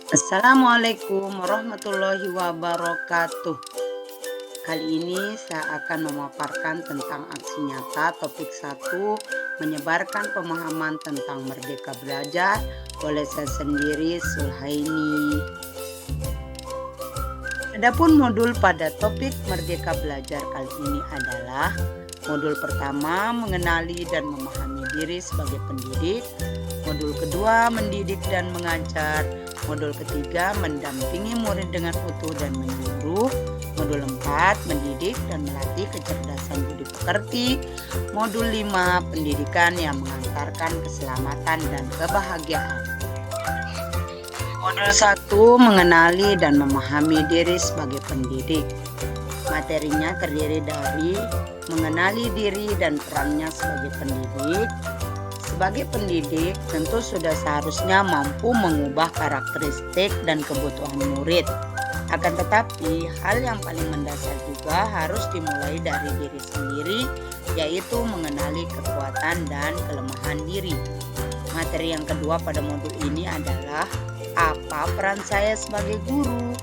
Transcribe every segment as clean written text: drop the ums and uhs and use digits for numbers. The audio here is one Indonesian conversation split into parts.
Assalamualaikum warahmatullahi wabarakatuh. Kali ini saya akan memaparkan tentang aksi nyata topik 1, menyebarkan pemahaman tentang merdeka belajar oleh saya sendiri, Sulhaini. Adapun modul pada topik merdeka belajar kali ini adalah modul pertama, mengenali dan memahami diri sebagai pendidik. Modul kedua, mendidik dan mengajar. Modul ketiga, mendampingi murid dengan utuh dan menyeluruh. Modul 4, mendidik dan melatih kecerdasan budi pekerti. Modul 5, pendidikan yang mengantarkan keselamatan dan kebahagiaan. Modul 1, mengenali dan memahami diri sebagai pendidik. Materinya terdiri dari mengenali diri dan perannya sebagai pendidik. Sebagai pendidik, tentu sudah seharusnya mampu mengubah karakteristik dan kebutuhan murid. Akan tetapi, hal yang paling mendasar juga harus dimulai dari diri sendiri, yaitu mengenali kekuatan dan kelemahan diri. Materi yang kedua pada modul ini adalah apa peran saya sebagai guru.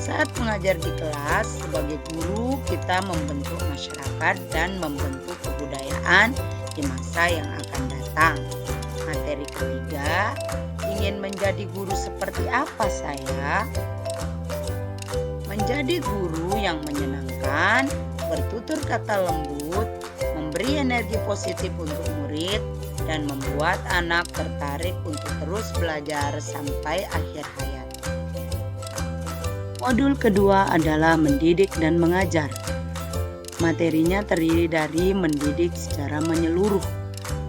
Saat mengajar di kelas, sebagai guru kita membentuk masyarakat dan membentuk kebudayaan di masa yang akan datang. Materi ketiga, ingin menjadi guru seperti apa saya? Menjadi guru yang menyenangkan, bertutur kata lembut, memberi energi positif untuk murid, dan membuat anak tertarik untuk terus belajar sampai akhir hayat. Modul kedua adalah mendidik dan mengajar. Materinya terdiri dari mendidik secara menyeluruh.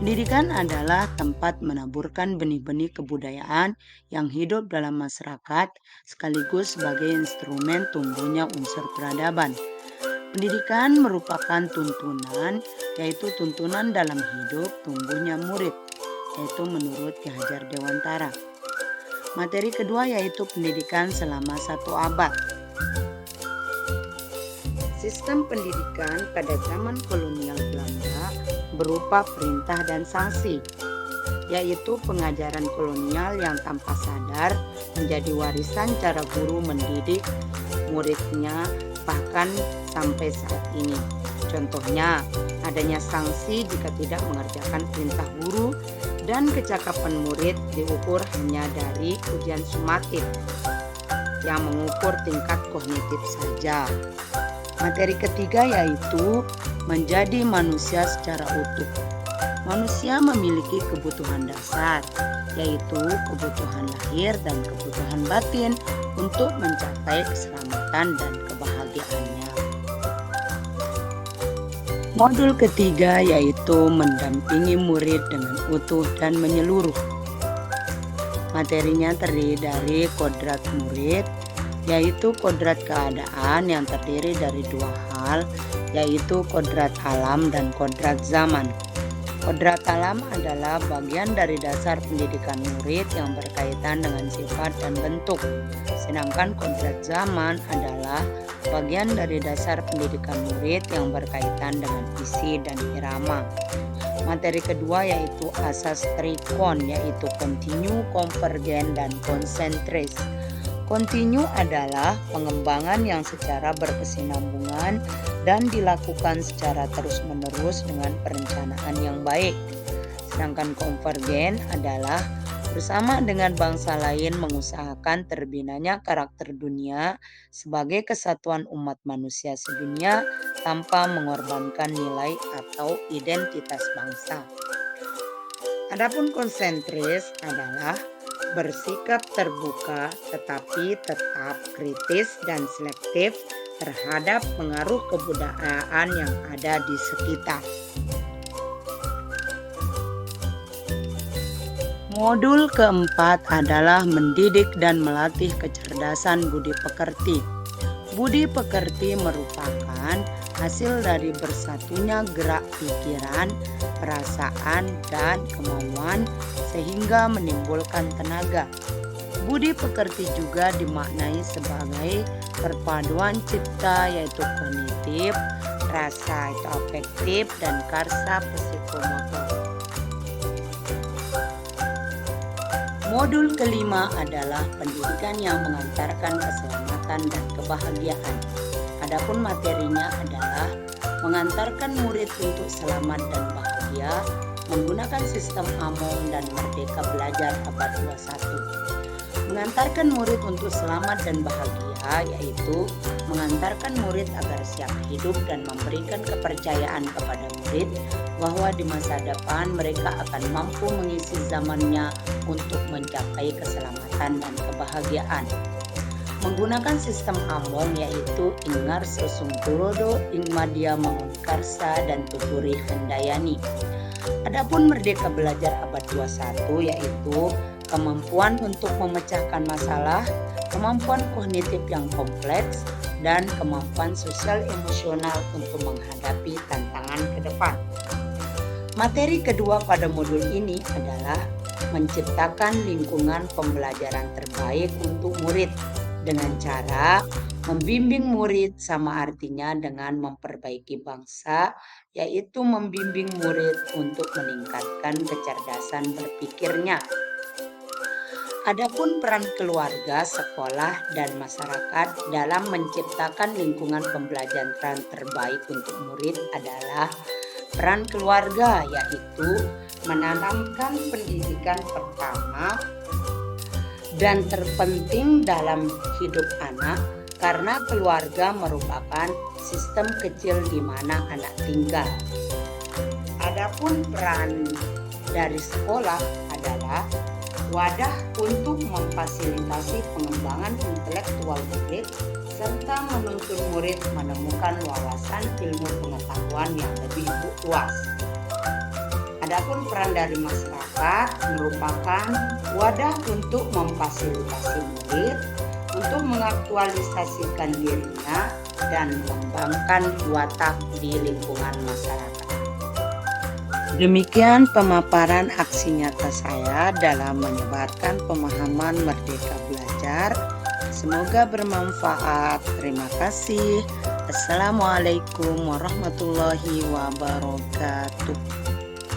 Pendidikan adalah tempat menaburkan benih-benih kebudayaan yang hidup dalam masyarakat sekaligus sebagai instrumen tumbuhnya unsur peradaban. Pendidikan merupakan tuntunan, yaitu tuntunan dalam hidup tumbuhnya murid, yaitu menurut Ki Hajar Dewantara. Materi kedua yaitu pendidikan selama 1 abad. Sistem pendidikan pada zaman kolonial Belanda berupa perintah dan sanksi, yaitu pengajaran kolonial yang tanpa sadar menjadi warisan cara guru mendidik muridnya bahkan sampai saat ini. Contohnya, adanya sanksi jika tidak mengerjakan perintah guru dan kecakapan murid diukur hanya dari ujian sumatif yang mengukur tingkat kognitif saja. Materi ketiga yaitu menjadi manusia secara utuh. Manusia memiliki kebutuhan dasar, yaitu kebutuhan lahir dan kebutuhan batin untuk mencapai keselamatan dan kebahagiaannya. Modul ketiga yaitu mendampingi murid dengan utuh dan menyeluruh. Materinya terdiri dari kodrat murid, yaitu kodrat keadaan yang terdiri dari 2 hal, yaitu kodrat alam dan kodrat zaman. Kodrat alam adalah bagian dari dasar pendidikan murid yang berkaitan dengan sifat dan bentuk, sedangkan kodrat zaman adalah bagian dari dasar pendidikan murid yang berkaitan dengan isi dan irama. Materi kedua yaitu asas trikon, yaitu kontinu, konvergen, dan konsentris. Kontinu adalah pengembangan yang secara berkesinambungan dan dilakukan secara terus-menerus dengan perencanaan yang baik. Sedangkan konvergen adalah bersama dengan bangsa lain mengusahakan terbinanya karakter dunia sebagai kesatuan umat manusia sedunia tanpa mengorbankan nilai atau identitas bangsa. Adapun konsentris adalah bersikap terbuka tetapi tetap kritis dan selektif terhadap pengaruh kebudayaan yang ada di sekitar. Modul keempat adalah mendidik dan melatih kecerdasan budi pekerti. Budi pekerti merupakan hasil dari bersatunya gerak pikiran, perasaan, dan kemauan sehingga menimbulkan tenaga. Budi pekerti juga dimaknai sebagai perpaduan cipta yaitu kognitif, rasa itu afektif, dan karsa psikomotor. Modul kelima adalah pendidikan yang mengantarkan keselamatan dan kebahagiaan. Adapun materinya adalah mengantarkan murid untuk selamat dan bahagia menggunakan sistem Among dan Merdeka Belajar Abad 21. Mengantarkan murid untuk selamat dan bahagia yaitu mengantarkan murid agar siap hidup dan memberikan kepercayaan kepada murid bahwa di masa depan mereka akan mampu mengisi zamannya untuk mencapai keselamatan dan kebahagiaan. Menggunakan sistem Among yaitu Ingarso Sungkurodo, Ingmadia Mangunkarsa, dan Tuturi Hendayani. Adapun Merdeka Belajar Abad 21 yaitu kemampuan untuk memecahkan masalah, kemampuan kognitif yang kompleks, dan kemampuan sosial emosional untuk menghadapi tantangan ke depan. Materi kedua pada modul ini adalah menciptakan lingkungan pembelajaran terbaik untuk murid dengan cara membimbing murid, sama artinya dengan memperbaiki bangsa, yaitu membimbing murid untuk meningkatkan kecerdasan berpikirnya. Adapun peran keluarga, sekolah, dan masyarakat dalam menciptakan lingkungan pembelajaran terbaik untuk murid adalah peran keluarga, yaitu menanamkan pendidikan pertama dan terpenting dalam hidup anak, karena keluarga merupakan sistem kecil di mana anak tinggal. Adapun peran dari sekolah adalah wadah untuk memfasilitasi pengembangan intelektual murid serta menuntun murid menemukan wawasan ilmu pengetahuan yang lebih luas. Adapun peran dari masyarakat merupakan wadah untuk memfasilitasi murid untuk mengaktualisasikan dirinya dan mengembangkan watak di lingkungan masyarakat. Demikian pemaparan aksi nyata saya dalam menyebarkan pemahaman Merdeka Belajar. Semoga bermanfaat. Terima kasih. Assalamualaikum warahmatullahi wabarakatuh.